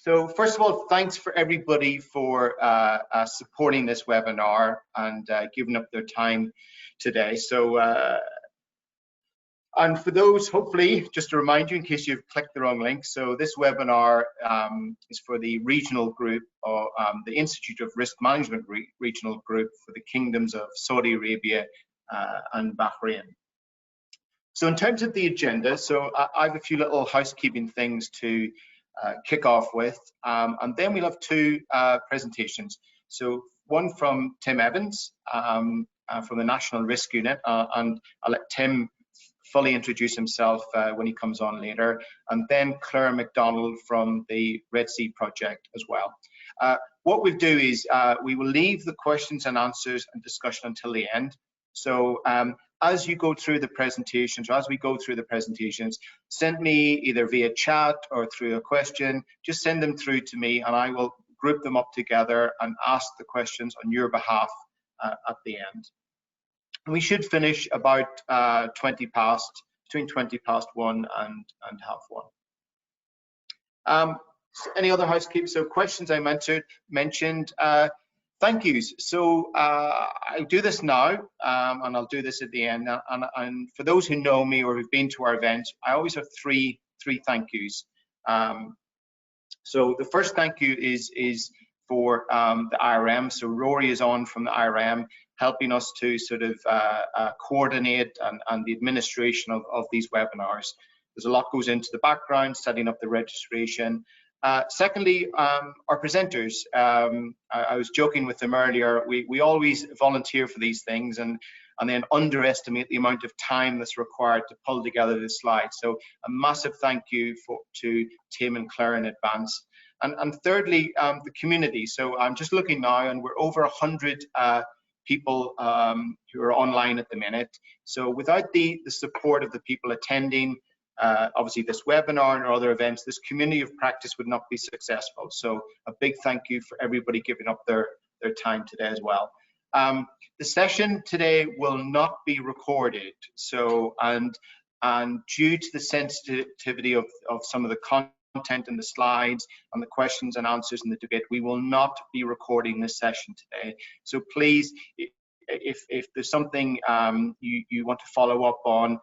So first of all, thanks for everybody for supporting this webinar and giving up their time today. So, and for those, hopefully, just to remind you in case you've clicked the wrong link, so this webinar is for the regional group, or the Institute of Risk Management regional group for the kingdoms of Saudi Arabia and Bahrain. So in terms of the agenda, so I have a few little housekeeping things to kick off with, and then we'll have two presentations. So one from Tim Evans from the National Risk Unit, and I'll let Tim fully introduce himself when he comes on later, and then Claire McDonald from the Red Sea Project as well. What we'll do is we will leave the questions and answers and discussion until the end. So as you go through the presentations, or as we go through the presentations, send me either via chat or through a question, just send them through to me and I will group them up together and ask the questions on your behalf at the end. And we should finish about between 20 past 1 and half 1. Any other housekeeping? So questions I mentioned. Thank yous. So I do this now, and I'll do this at the end. And for those who know me or who've been to our events, I always have three thank yous. So the first thank you is for the IRM. So Rory is on from the IRM, helping us to sort of coordinate and the administration of these webinars. There's a lot goes into the background, setting up the registration. Secondly, our presenters. I was joking with them earlier. We always volunteer for these things and then underestimate the amount of time that's required to pull together the slides. So a massive thank you to Tim and Claire in advance. And thirdly, the community. So I'm just looking now, and we're over 100 people who are online at the minute. So without the support of the people attending, obviously this webinar and other events, this community of practice would not be successful. So a big thank you for everybody giving up their time today as well. The session today will not be recorded. So and due to the sensitivity of some of the content and the slides and the questions and answers in the debate, we will not be recording this session today. So please, if there's something you want to follow up on,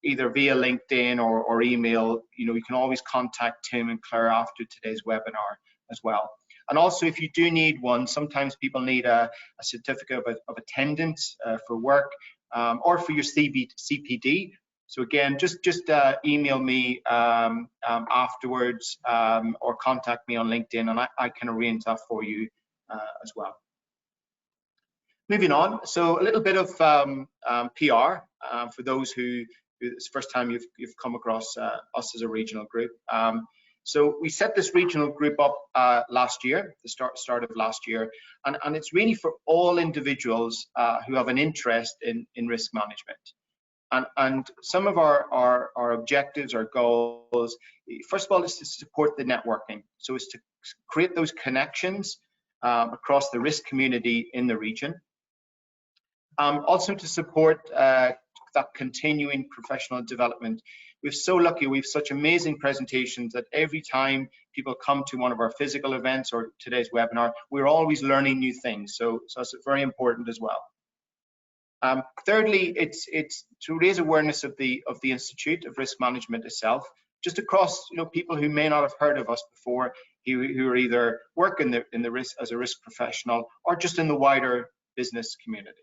either via LinkedIn or email, you can always contact Tim and Claire after today's webinar as well. And also, if you do need one, sometimes people need a certificate of attendance for work or for your CPD. So again, just email me afterwards or contact me on LinkedIn, and I can arrange that for you as well. Moving on, so a little bit of PR for those who it's the first time you've come across us as a regional group. So we set this regional group up last year, the start of last year, and it's really for all individuals who have an interest in risk management. And some of our objectives, our goals, first of all, is to support the networking. So it's to create those connections across the risk community in the region. Also to support that continuing professional development. We're so lucky, we have such amazing presentations that every time people come to one of our physical events or today's webinar, we're always learning new things. So that's very important as well. Thirdly, it's to raise awareness of the Institute of Risk Management itself, just across people who may not have heard of us before, who are either work in the risk as a risk professional or just in the wider business community.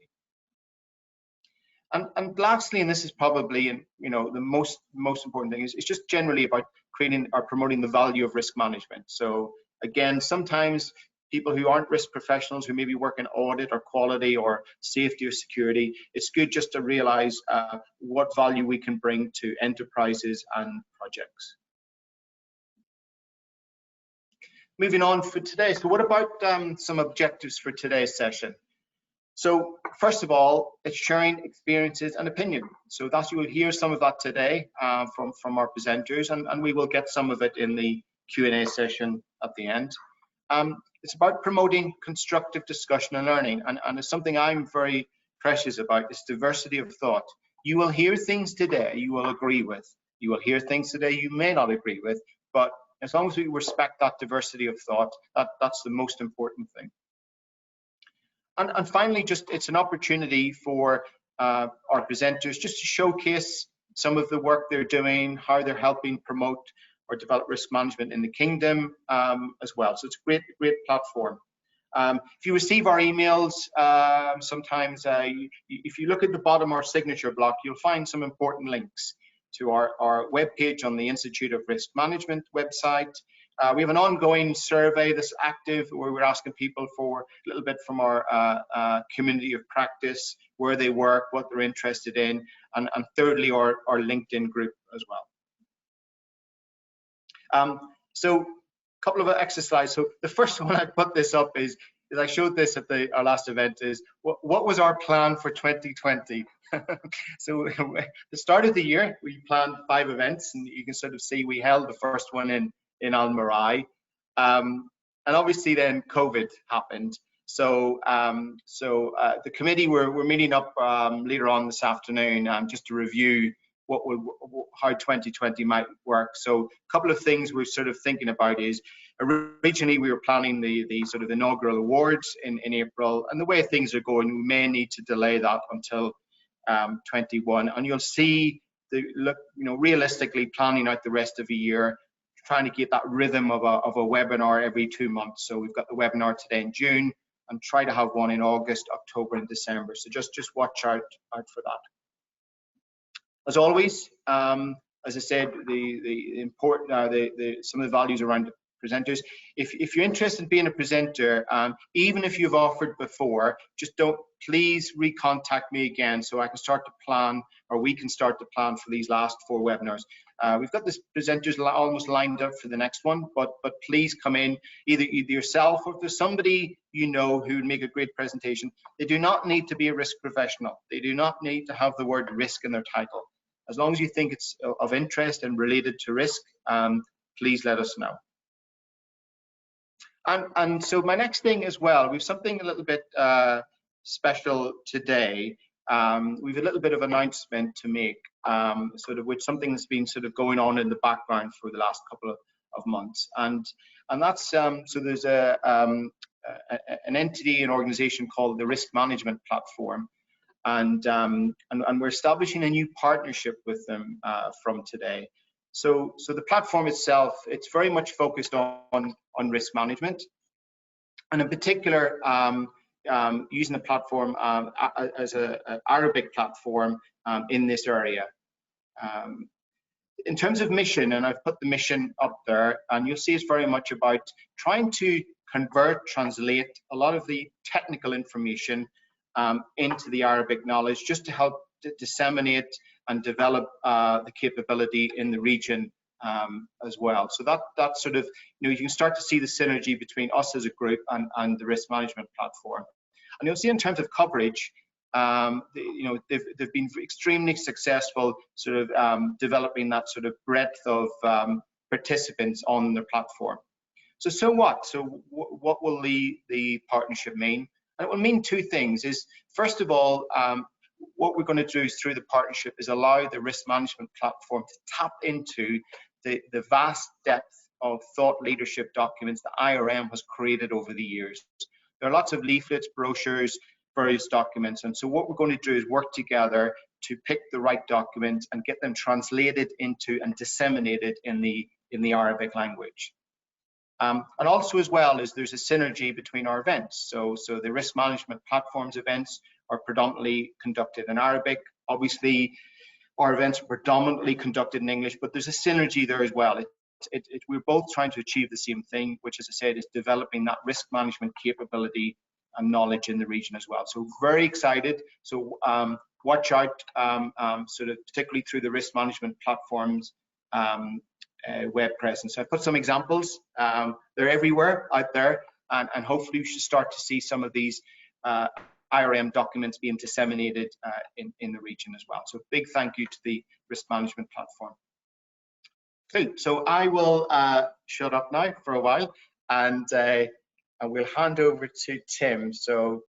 And lastly, and this is probably the most important thing, is it's just generally about creating or promoting the value of risk management. So again, sometimes people who aren't risk professionals, who maybe work in audit or quality or safety or security, it's good just to realize what value we can bring to enterprises and projects. Moving on for today, so what about some objectives for today's session? So first of all, it's sharing experiences and opinion. So that's, you will hear some of that today from our presenters, and we will get some of it in the Q&A session at the end. It's about promoting constructive discussion and learning, and it's something I'm very precious about, is diversity of thought. You will hear things today you will agree with. You will hear things today you may not agree with, but As long as we respect that diversity of thought, that's the most important thing. And finally, just it's an opportunity for our presenters just to showcase some of the work they're doing, how they're helping promote or develop risk management in the kingdom as well. So it's a great platform. If you receive our emails, sometimes if you look at the bottom of our signature block, you'll find some important links to our webpage on the Institute of Risk Management website. We have an ongoing survey that's active where we're asking people for a little bit from our community of practice, where they work, what they're interested in, and thirdly, our LinkedIn group as well. So a couple of exercises. So the first one I put this up is I showed this at our last event, is what was our plan for 2020? So at the start of the year, we planned 5 events, and you can sort of see we held the first one in Al Marai, and obviously then COVID happened. So the committee we're meeting up later on this afternoon just to review how 2020 might work. So a couple of things we're sort of thinking about is, originally we were planning the sort of inaugural awards in April, and the way things are going, we may need to delay that until 21. And you'll see realistically planning out the rest of the year, trying to get that rhythm of a webinar every 2 months. So we've got the webinar today in June, and try to have one in August, October, and December. So just watch out for that. As always, as I said, the important some of the values around the presenters. If you're interested in being a presenter, even if you've offered before, just please recontact me again so I can start to plan, or we can start to plan for these last 4 webinars. We've got the presenters almost lined up for the next one, but please come in, either yourself or if there's somebody you know who would make a great presentation. They do not need to be a risk professional. They do not need to have the word risk in their title. As long as you think it's of interest and related to risk, please let us know. And so my next thing as well, we've something a little bit special today. We've a little bit of announcement to make, sort of with something that's been sort of going on in the background for the last couple of months, and that's so there's an entity, an organization called the Risk Management Platform, and we're establishing a new partnership with them from today. So the platform itself, it's very much focused on risk management, and in particular using the platform as an Arabic platform in this area. In terms of mission, and I've put the mission up there, and you'll see it's very much about trying to translate a lot of the technical information into the Arabic knowledge, just to help disseminate and develop the capability in the region as well. So that sort of, you can start to see the synergy between us as a group and the risk management platform. And you'll see in terms of coverage, they've been extremely successful sort of developing that sort of breadth of participants on their platform. So what? So what will the partnership mean? And it will mean 2 things. Is first of all, what we're going to do through the partnership is allow the risk management platform to tap into the vast depth of thought leadership documents that IRM has created over the years. There are lots of leaflets, brochures, various documents, and so what we're going to do is work together to pick the right documents and get them translated into and disseminated in the Arabic language. And also as well is there's a synergy between our events. So the risk management platforms events are predominantly conducted in Arabic. Obviously, our events are predominantly conducted in English, but there's a synergy there as well. We're both trying to achieve the same thing, which, as I said, is developing that risk management capability and knowledge in the region as well. So very excited. So watch out, sort of particularly through the risk management platforms web presence. So I put some examples. They're everywhere out there, and hopefully we should start to see some of these IRM documents being disseminated in the region as well. So big thank you to the risk management platform. Cool. So I will shut up now for a while, and I will hand over to Tim. So